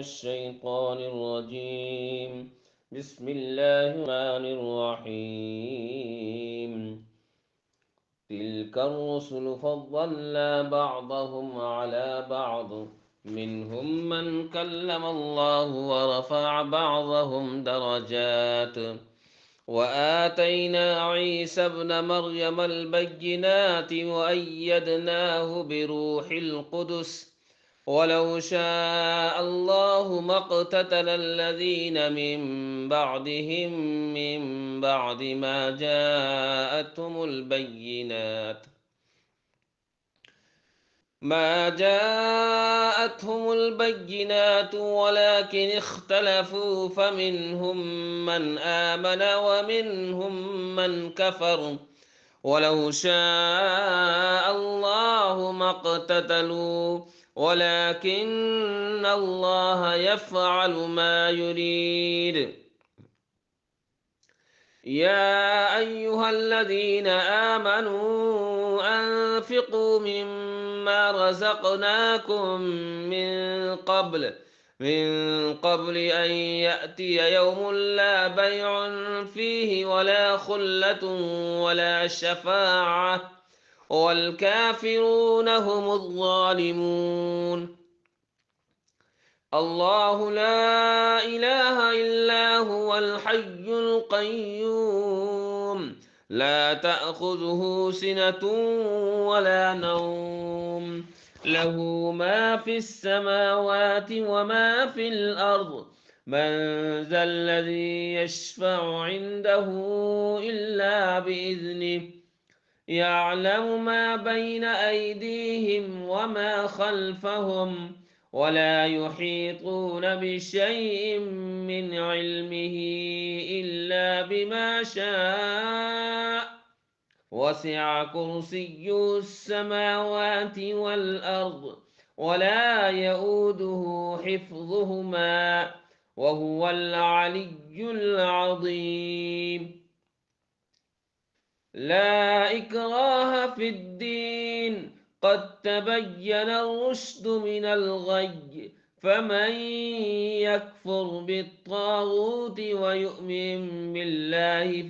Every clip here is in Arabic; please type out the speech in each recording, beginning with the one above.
الشيطان الرجيم. بسم الله الرحمن الرحيم. تلك الرسل فضلنا بعضهم على بعض، منهم من كلم الله ورفع بعضهم درجات، وآتينا عيسى ابن مريم البينات وأيدناه بروح القدس، ولو شاء الله ما اقتتل الذين من بعدهم من بعد ما جاءتهم البينات ولكن اختلفوا فمنهم من آمن ومنهم من كفر، ولو شاء الله ما اقتتلوا ولكن الله يفعل ما يريد. يا أيها الذين آمنوا أنفقوا مما رزقناكم من قبل أن يأتي يوم لا بيع فيه ولا خلة ولا شفاعة، والكافرون هم الظالمون. الله لا إله إلا هو الحي القيوم، لا تأخذه سنة ولا نوم، له ما في السماوات وما في الأرض. من ذا الذي يشفع عنده إلا بإذنه، يعلم ما بين أيديهم وما خلفهم، ولا يحيطون بشيء من علمه إلا بما شاء، وسع كرسيه السماوات والأرض ولا يؤوده حفظهما، وهو العلي العظيم. لا إكراه في الدين، قد تبين الرشد من الغي، فمن يكفر بالطاغوت ويؤمن بالله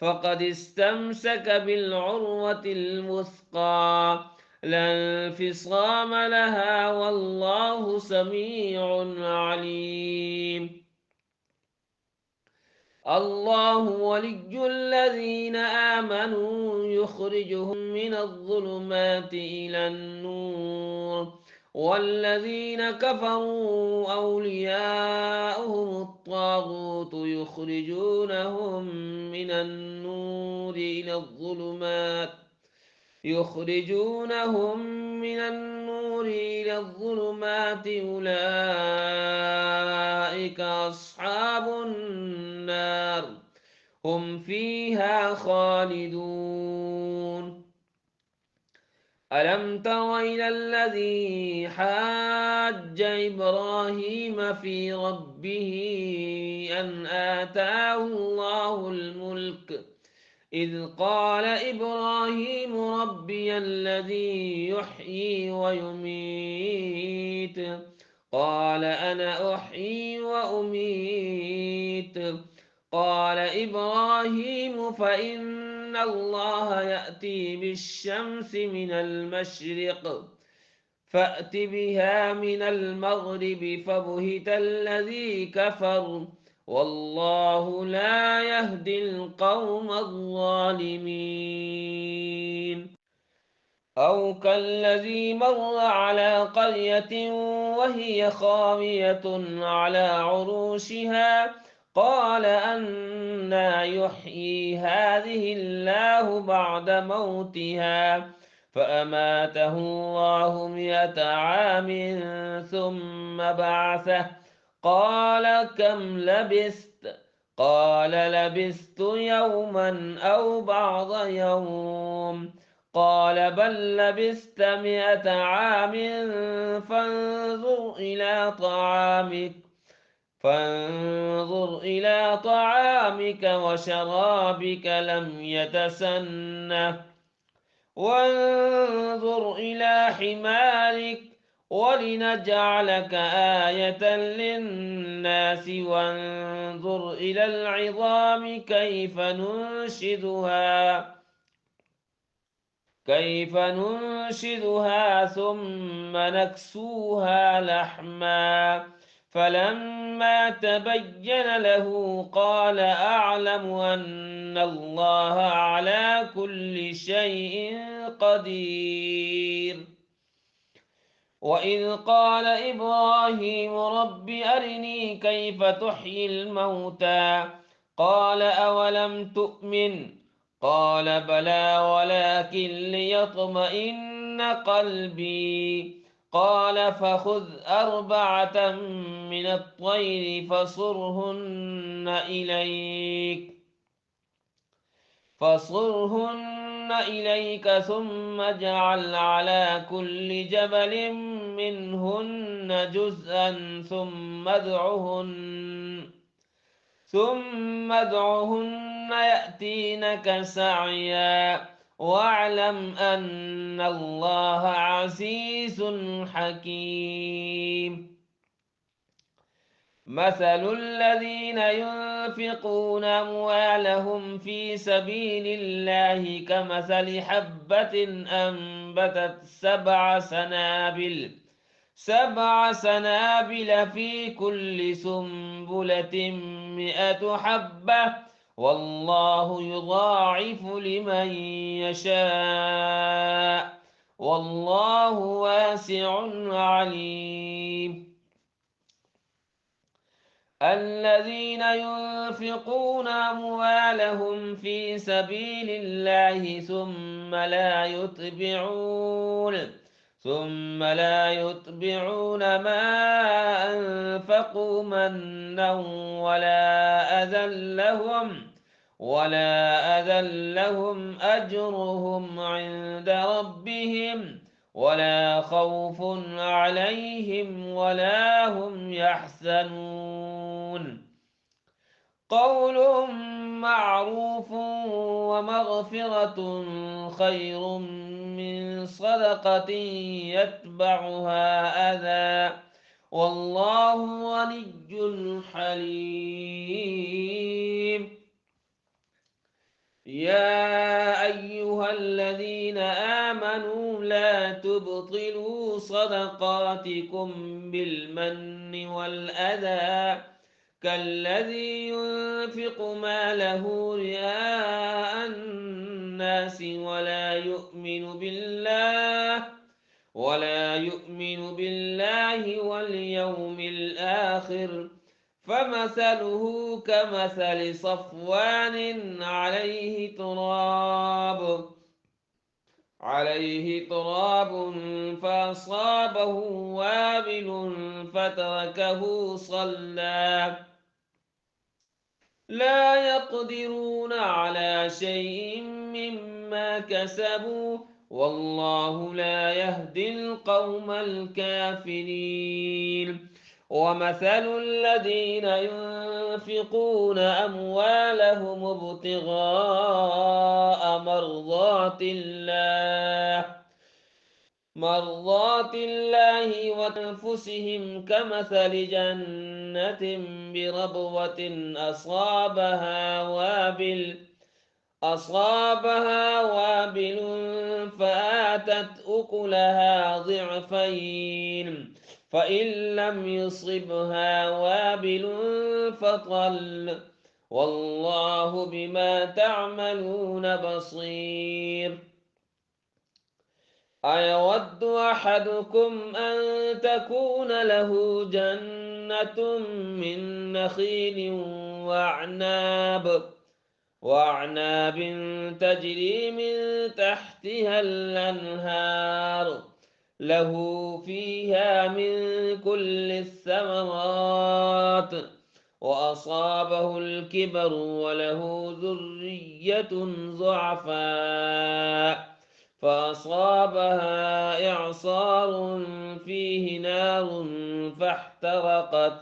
فقد استمسك بالعروة الوثقى، لا انفصام لها، والله سميع عليم. الله ولي الذين آمنوا يخرجهم من الظلمات إلى النور، والذين كفروا أولياؤهم الطاغوت يخرجونهم من النور إلى الظلمات، أولئك أصحاب النار، هم فيها خالدون. ألم تر إلى الذي حاج إبراهيم في ربه أن آتاه الله الملك، إذ قال إبراهيم ربي الذي يحيي ويميت، قال أنا أحيي وأميت. قال إبراهيم فإن الله يأتي بالشمس من المشرق فأت بها من المغرب، فبهت الذي كفر، والله لا يهدي القوم الظالمين. أو كالذي مر على قرية وهي خاوية على عروشها، قال أنى يحيي هذه الله بعد موتها، فأماته الله 100 عام ثم بعثه، قال كم لبثت؟ قال لبثت يوما أو بعض يوم. قال بل لبثت 100 عام، فانظر إلى طعامك وشرابك لم يتسنه، وانظر إلى حمارك ولنجعلك آية للناس وانظر إلى العظام كيف ننشدها ثم نكسوها لحما فلما تبين له قال أعلم أن الله على كل شيء قدير. وإذ قال إبراهيم رب أرني كيف تحيي الموتى قال أولم تؤمن قال بلى ولكن ليطمئن قلبي قال فخذ أربعة من الطير فصرهن إليك ثم اجعل على كل جبل منهن جزءا ثم ادعهن يأتينك سعيا واعلم أن الله عزيز حكيم. مثل الذين ينفقون أموالهم في سبيل الله كمثل حبة أنبتت سبع سنابل في كل سنبلة 100 حبة والله يضاعف لمن يشاء والله واسع عليم. الذين ينفقون أموالهم في سبيل الله ثم لا يتبعون ما أنفقوا منا ولا أذى لهم أجرهم عند ربهم ولا خوف عليهم ولا هم يحزنون. قول معروف ومغفرة خير من صدقة يتبعها أذى والله غني حليم. يا أيها الذين آمنوا لا تبطلوا صدقاتكم بالمن والأذى كالذي ينفق ماله رئاء الناس ولا يؤمن بالله واليوم الآخر فمثله كمثل صفوان عليه تراب فأصابه وابل فتركه صلى لا يقدرون على شيء مما كسبوا والله لا يهدي القوم الكافرين. ومثل الذين ينفقون أموالهم ابتغاء مرضات الله وأنفسهم كمثل جنة بربوة أصابها وابل فآتت أكلها ضعفين فإن لم يصبها وابل فطل والله بما تعملون بصير. أيود أحدكم أن تكون له جنة من نخيل وأعناب تجري من تحتها الأنهار له فيها من كل الثمرات وأصابه الكبر وله ذرية ضعفاء فأصابها إعصار فيه نار فاحترقت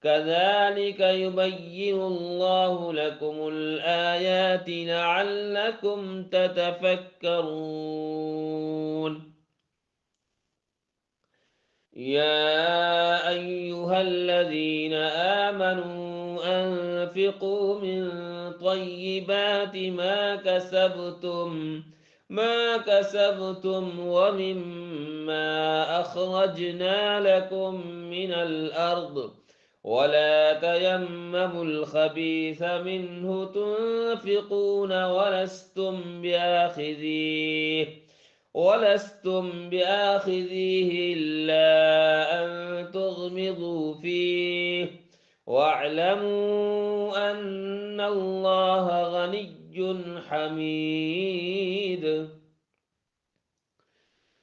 كذلك يبين الله لكم الآيات لعلكم تتفكرون. يا أيها الذين آمنوا أنفقوا من طيبات ما كسبتم ومما أخرجنا لكم من الأرض ولا تيمموا الخبيث منه تنفقون ولستم بآخذيه إلا أن تغمضوا فيه واعلموا أن الله غني حميد.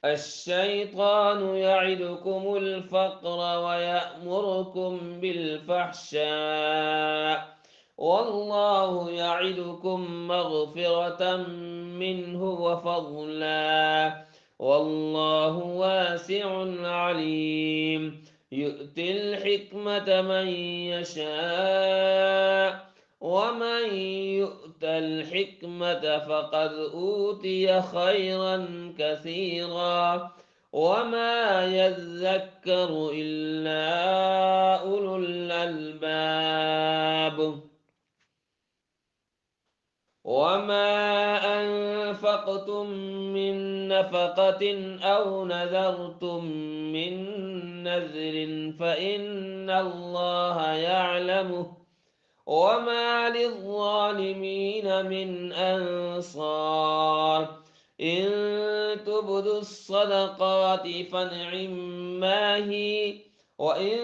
الشيطان يعدكم الفقر ويأمركم بالفحشاء والله يعدكم مغفرة منه وفضلا والله واسع عليم. يؤتي الحكمة من يشاء ومن يؤت الحكمة فقد أوتي خيرا كثيرا وما يذكر إلا أولو الألباب. وما أنفقتم من نفقة أو نذرتم من نذر فإن الله يعلمه وما للظالمين من أنصار. إن تبدوا الصدقات فنعما هي وإن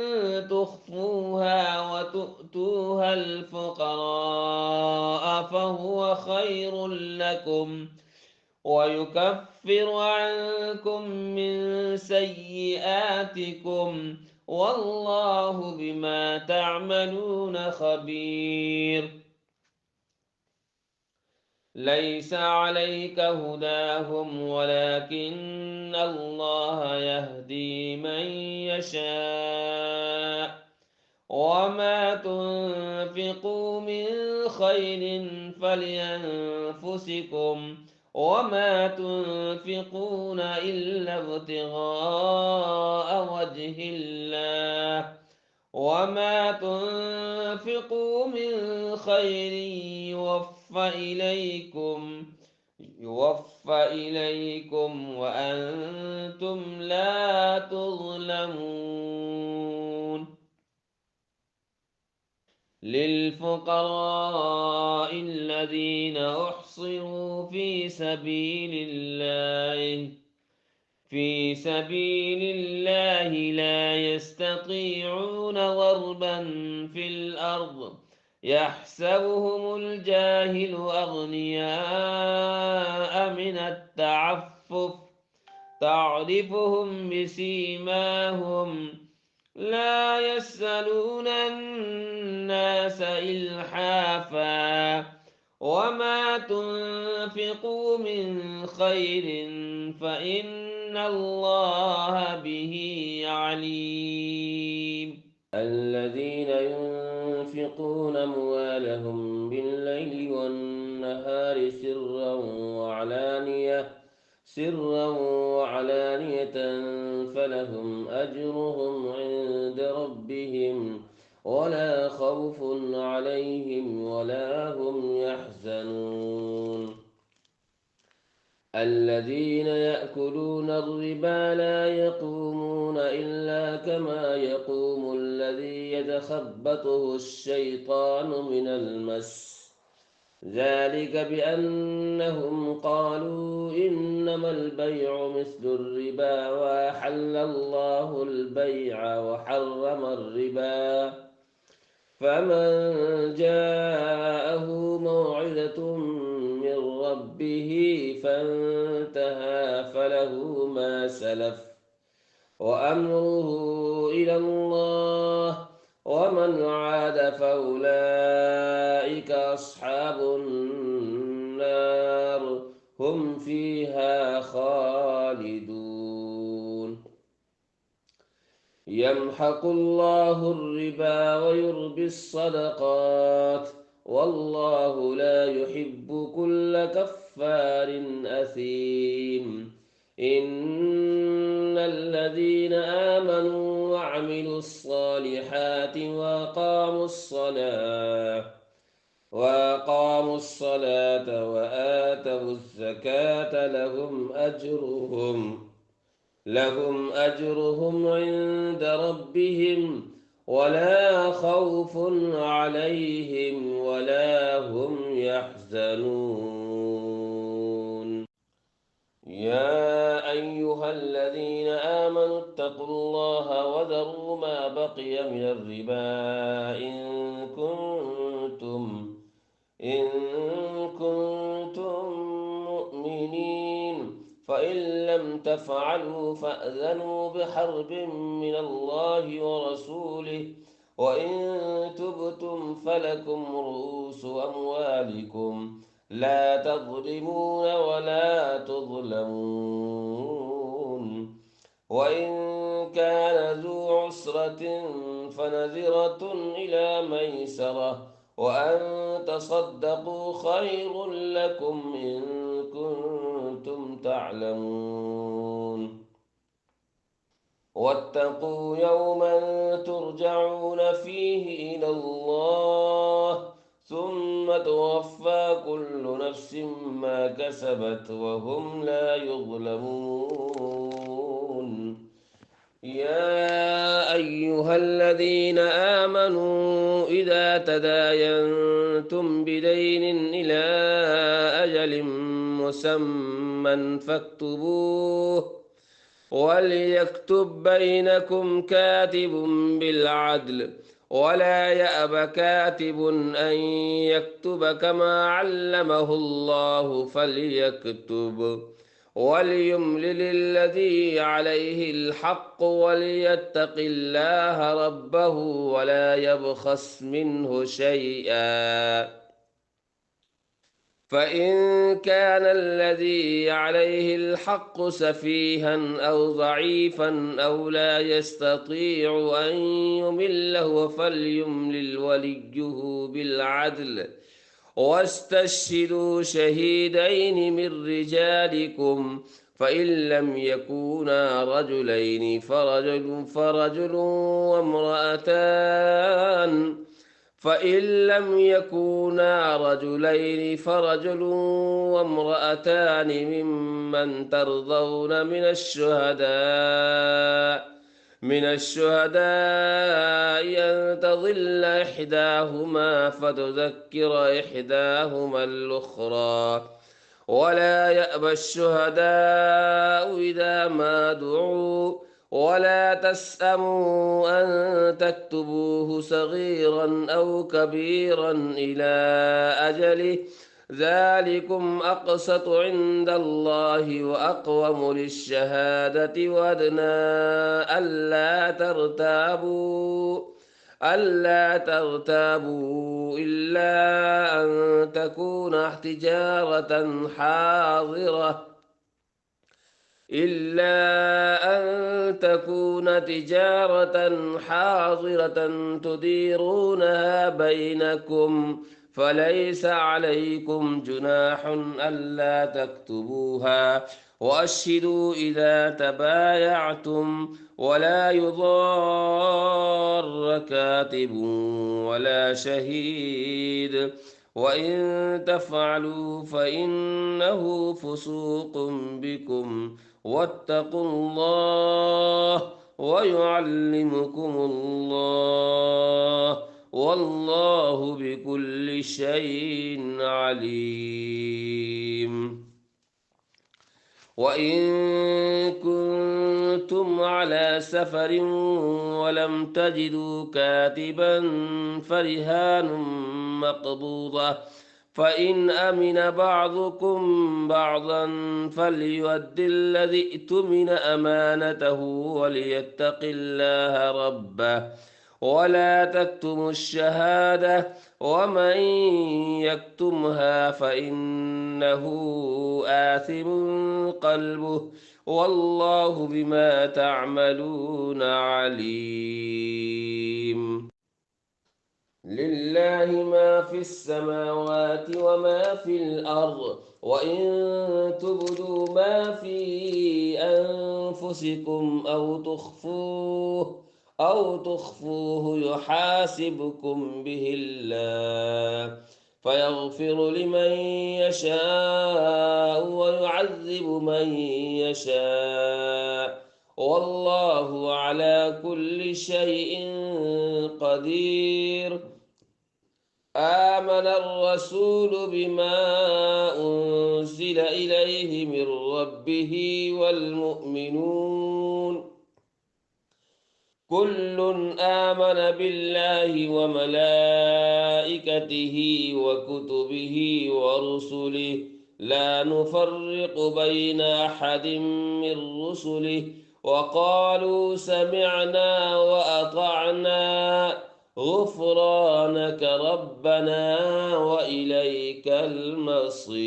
تخفوها وتؤتوها الفقراء فهو خير لكم ويكفر عنكم من سيئاتكم والله بما تعملون خبير. ليس عليك هداهم ولكن الله يهدي من يشاء وما تنفقوا من خير فلأنفسكم وما تنفقون إلا ابتغاء وجه الله وما تنفقوا من خير يوفى إليكم وأنتم لا تظلمون. للفقراء الذين أحصروا في سبيل الله لا يستطيعون ضربا في الأرض يحسبهم الجاهل أغنياء من التعفف تعرفهم بسيماهم لا يسألون الناس إلحافا وما تنفقوا من خير فإن الله به عليم. الذين ينفقون أموالهم بالليل والنهار سرا وعلانية فلهم أجرهم عند ربهم ولا خوف عليهم ولا هم يحزنون. الذين يأكلون الربا لا يقومون إلا كما يقوم الذي يتخبطه الشيطان من المس ذلك بأنهم قالوا إنما البيع مثل الربا وأحل الله البيع وحرم الربا فمن جاءه موعظة من ربه فانتهى فله ما سلف وأمره إلى الله ومن عاد فأولئك أصحاب النار هم فيها خالدون. يمحق الله الربا ويربي الصدقات والله لا يحب كل كفار أثيم. إن الذين آمنوا وعملوا الصالحات وأقاموا الصلاة وآتوا الزكاة لهم أجرهم عند ربهم ولا خوف عليهم ولا هم يحزنون. يا أيها الذين آمنوا اتقوا الله وذروا ما بقي من الربا إن كنتم مؤمنين، فإن لم تفعلوا فأذنوا بحرب من الله ورسوله، وإن تبتم فلكم رؤوس أموالكم لا تظلمون ولا تظلمون. وإن كان ذو عسرة فنذرة إلى ميسرة، وأن تصدقوا خير لكم إن كنتم تعلمون. واتقوا يوما ترجعون فيه إلى الله ثم توفى كل نفس ما كسبت وهم لا يظلمون. يا أيها الذين آمنوا إذا تداينتم بدين إلى أجل مسمى فاكتبوه، وليكتب بينكم كاتب بالعدل، ولا يأب كاتب أن يكتب كما علمه الله فليكتب، وليملل الذي عليه الحق وليتق الله ربه ولا يبخس منه شيئا. فإن كان الذي عليه الحق سفيها أو ضعيفا أو لا يستطيع أن يمله فليملل وليه بالعدل، واستشهدوا شهيدين من رجالكم، فإن لم يكونا رجلين فرجل وامرأتان، فإن لم يكونا رجلين فرجل وامرأتان ممن ترضون من الشهداء أن تضل إحداهما فتذكر إحداهما الأخرى، ولا يأبى الشهداء إذا ما دعوا، ولا تسأموا أن تكتبوه صغيرا أو كبيرا إلى أجله، ذلكم أقسط عند الله وأقوم للشهادة وأدنى ألا ترتابوا إلا أن تكون تجارة حاضرة تديرونها بينكم، فليس عليكم جناح ألا تكتبوها، وأشهدوا إذا تبايعتم، ولا يضار كاتب ولا شهيد، وإن تفعلوا فإنه فسوق بكم، واتقوا الله ويعلمكم الله، والله بكل شيء عليم. وإن كنتم على سفر ولم تجدوا كاتبا فرهان مقبوضة، فإن أمن بعضكم بعضا فليؤد الذي ائتمن أمانته وليتق الله ربه، ولا تكتموا الشهادة، ومن يكتمها فإنه آثم قلبه، والله بما تعملون عليم. لله ما في السماوات وما في الأرض وإن تبدوا ما في أنفسكم أو تخفوه يحاسبكم به الله فيغفر لمن يشاء ويعذب من يشاء والله على كل شيء قدير. آمن الرسول بما أنزل إليه من ربه والمؤمنون كل آمن بالله وملائكته وكتبه ورسله لا نفرق بين أحد من رسله وقالوا سمعنا وأطعنا غفرانك ربنا وإليك المصير.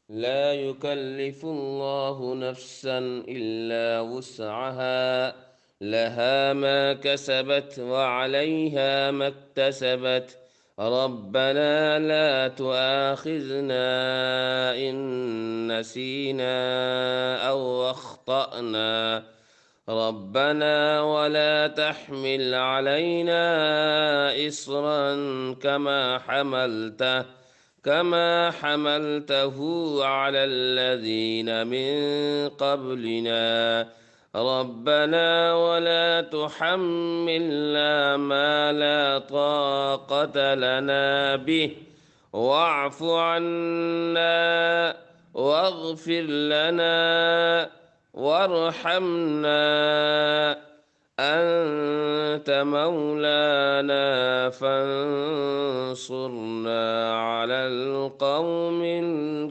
لا يكلف الله نفسا إلا وسعها لها ما كسبت وعليها ما اكتسبت ربنا لا تؤاخذنا إن نسينا أو أخطأنا ربنا ولا تحمل علينا إصرا كما حملته على الذين من قبلنا ربنا ولا تحملنا ما لا طاقة لنا به واعف عنا واغفر لنا وارحمنا أنت مولانا فانصرنا على القوم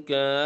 الكافرين.